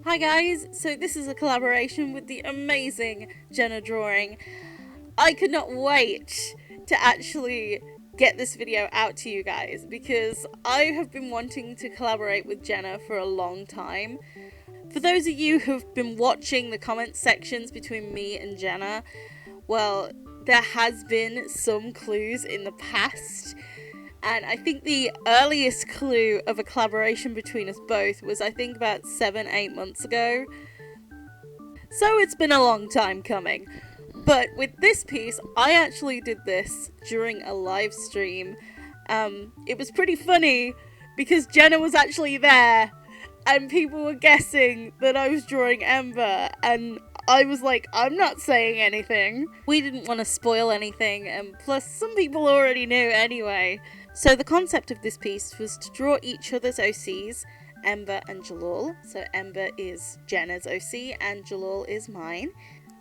Hi guys, so this is a collaboration with the amazing Jenna Drawing. I could not wait to actually get this video out to you guys because I have been wanting to collaborate with Jenna for a long time. For those of you who've been watching the comment sections between me and Jenna, well, there has been some clues in the past. And I think the earliest clue of a collaboration between us both was I think about 7-8 months ago. So it's been a long time coming. But with this piece, I actually did this during a live stream. It was pretty funny because Jenna was actually there and people were guessing that I was drawing Ember, and I was like, I'm not saying anything. We didn't want to spoil anything, and plus some people already knew anyway. So the concept of this piece was to draw each other's OCs, Ember and Jalal. So Ember is Jenna's OC and Jalal is mine.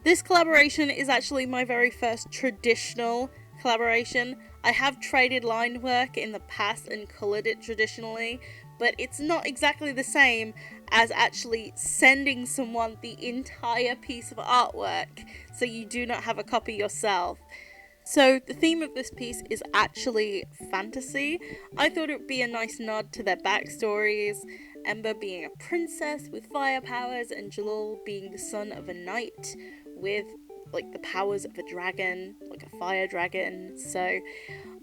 This collaboration is actually my very first traditional collaboration. I have traded line work in the past and coloured it traditionally, but it's not exactly the same as actually sending someone the entire piece of artwork so you do not have a copy yourself. So the theme of this piece is actually fantasy. I thought it would be a nice nod to their backstories, Ember being a princess with fire powers and Jalal being the son of a knight with like the powers of a dragon, like a fire dragon. So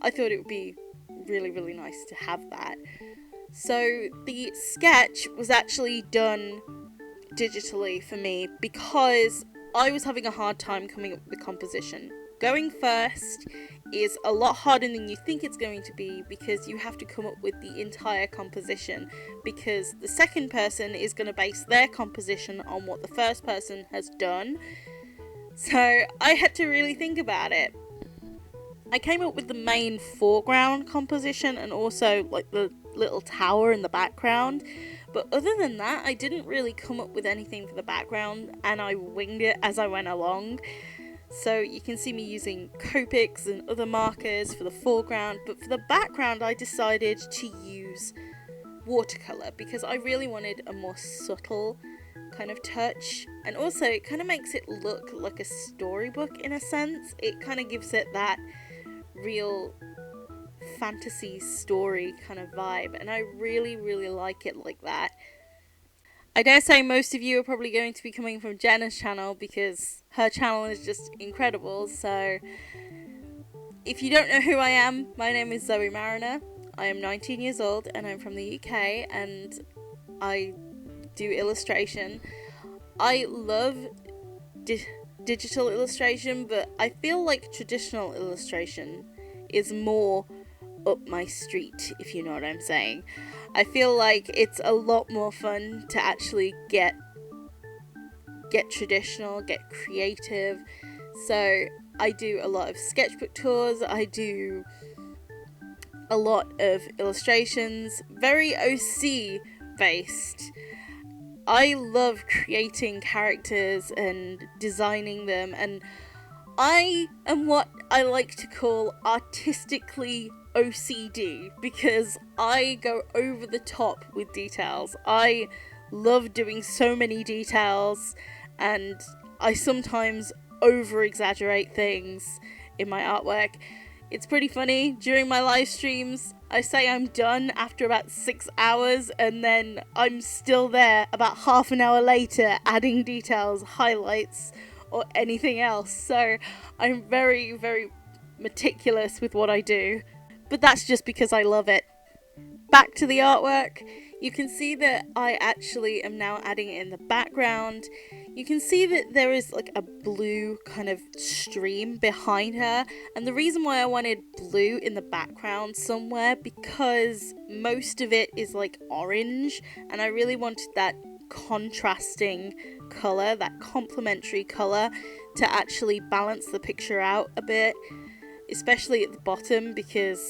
I thought it would be really nice to have that. So the sketch was actually done digitally for me because I was having a hard time coming up with the composition. Going first is a lot harder than you think it's going to be because you have to come up with the entire composition, because the second person is going to base their composition on what the first person has done. So I had to really think about it. I came up with the main foreground composition and also like the little tower in the background, but other than that I didn't really come up with anything for the background and I winged it as I went along. So you can see me using Copics and other markers for the foreground, but for the background I decided to use watercolour because I really wanted a more subtle kind of touch, and also it kind of makes it look like a storybook in a sense. It kind of gives it that real fantasy story kind of vibe, and I really like it like that. I dare say most of you are probably going to be coming from Jenna's channel because her channel is just incredible. So if you don't know who I am, my name is Marriner. I am 19 years old and I'm from the UK and I do illustration. I love digital illustration, but I feel like traditional illustration is more up my street, if you know what I'm saying. I feel like it's a lot more fun to actually get traditional, get creative. So I do a lot of sketchbook tours, I do a lot of illustrations, very OC based. I love creating characters and designing them, and I am what I like to call artistically OCD because I go over the top with details. I love doing so many details and I sometimes over exaggerate things in my artwork. It's pretty funny. During my live streams, I say I'm done after about 6 hours and then I'm still there about half an hour later adding details, highlights, or anything else. So I'm very meticulous with what I do, but that's just because I love it. Back to the artwork, you can see that I actually am now adding it in the background. You can see that there is like a blue kind of stream behind her, and the reason why I wanted blue in the background somewhere because most of it is like orange and I really wanted that contrasting colour, that complementary colour, to actually balance the picture out a bit, especially at the bottom because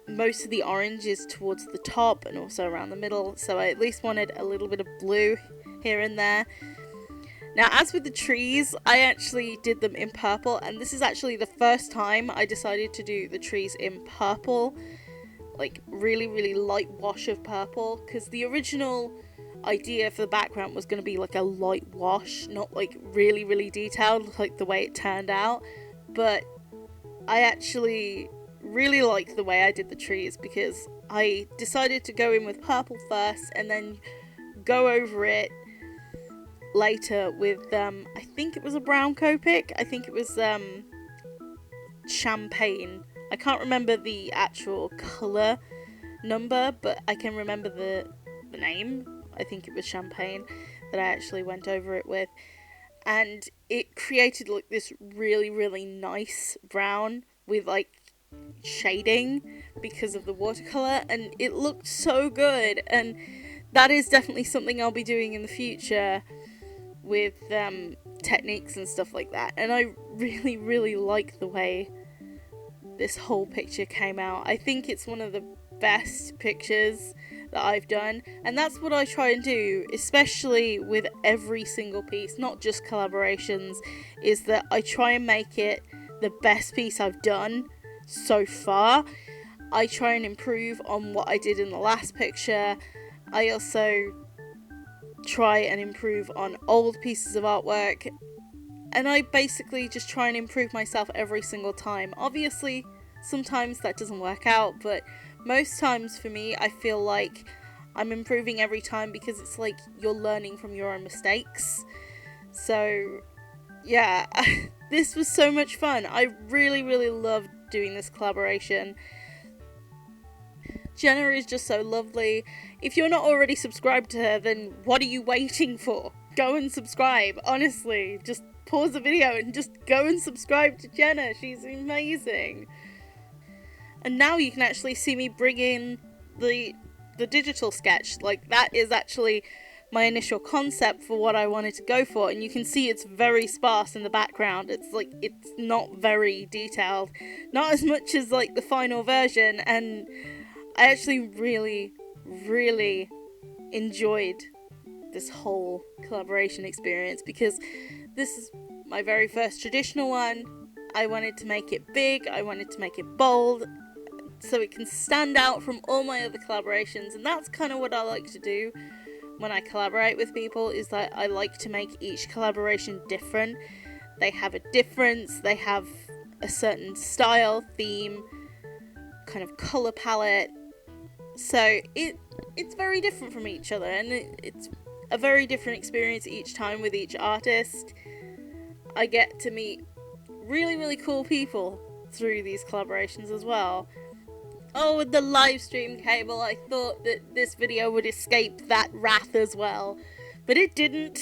most of the orange is towards the top and also around the middle, so I at least wanted a little bit of blue here and there. Now as with the trees, I actually did them in purple, and this is actually the first time I decided to do the trees in purple, like really light wash of purple, because the original idea for the background was going to be like a light wash, not like really, really detailed like the way it turned out. But I actually really like the way I did the trees, because I decided to go in with purple first and then go over it later with I think it was a brown Copic. I think it was champagne. I can't remember the actual colour number, but I can remember the name. I think it was champagne that I actually went over it with, and it created like this really, really nice brown with like shading because of the watercolor, and it looked so good. And that is definitely something I'll be doing in the future with techniques and stuff like that. And I really, really like the way this whole picture came out. I think it's one of the best pictures that I've done, and that's what I try and do, especially with every single piece, not just collaborations, is that I try and make it the best piece I've done so far. I try and improve on what I did in the last picture. I also try and improve on old pieces of artwork, and I basically just try and improve myself every single time. Obviously, sometimes that doesn't work out, but most times for me, I feel like I'm improving every time, because it's like you're learning from your own mistakes. So, yeah, this was so much fun. I really, really loved doing this collaboration. Jenna is just so lovely. If you're not already subscribed to her, then what are you waiting for? Go and subscribe. Honestly, just pause the video and just go and subscribe to Jenna. She's amazing. And now you can actually see me bring in the digital sketch. Like, that is actually my initial concept for what I wanted to go for, and you can see it's very sparse in the background. It's like, it's not very detailed, not as much as like the final version. And I actually really, really enjoyed this whole collaboration experience, because this is my very first traditional one. I wanted to make it big, I wanted to make it bold, so it can stand out from all my other collaborations. And that's kind of what I like to do when I collaborate with people, is that I like to make each collaboration different. They have a difference, they have a certain style, theme, kind of colour palette. So it's very different from each other, and it's a very different experience each time with each artist. I get to meet really, really cool people through these collaborations as well. Oh, with the live stream cable, I thought that this video would escape that wrath as well, but it didn't.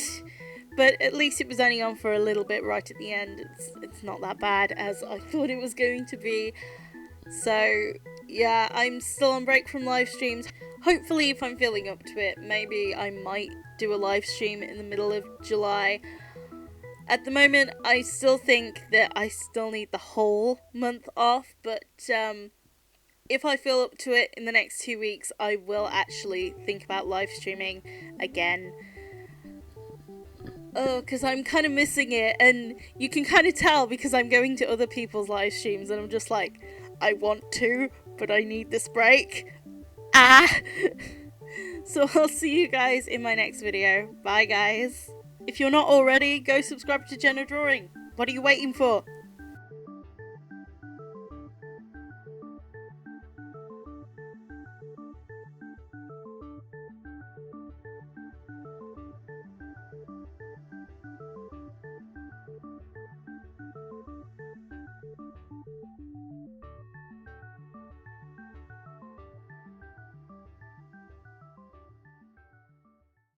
But at least it was only on for a little bit right at the end. It's not that bad as I thought it was going to be. So yeah, I'm still on break from live streams. Hopefully, if I'm feeling up to it, maybe I might do a live stream in the middle of July. At the moment, I still think that I still need the whole month off, but if I feel up to it in the next 2 weeks, I will actually think about live streaming again. Oh, because I'm kind of missing it, and you can kind of tell because I'm going to other people's live streams, and I'm just like, I want to, but I need this break. So I'll see you guys in my next video. Bye, guys. If you're not already, go subscribe to Jenna Drawing. What are you waiting for?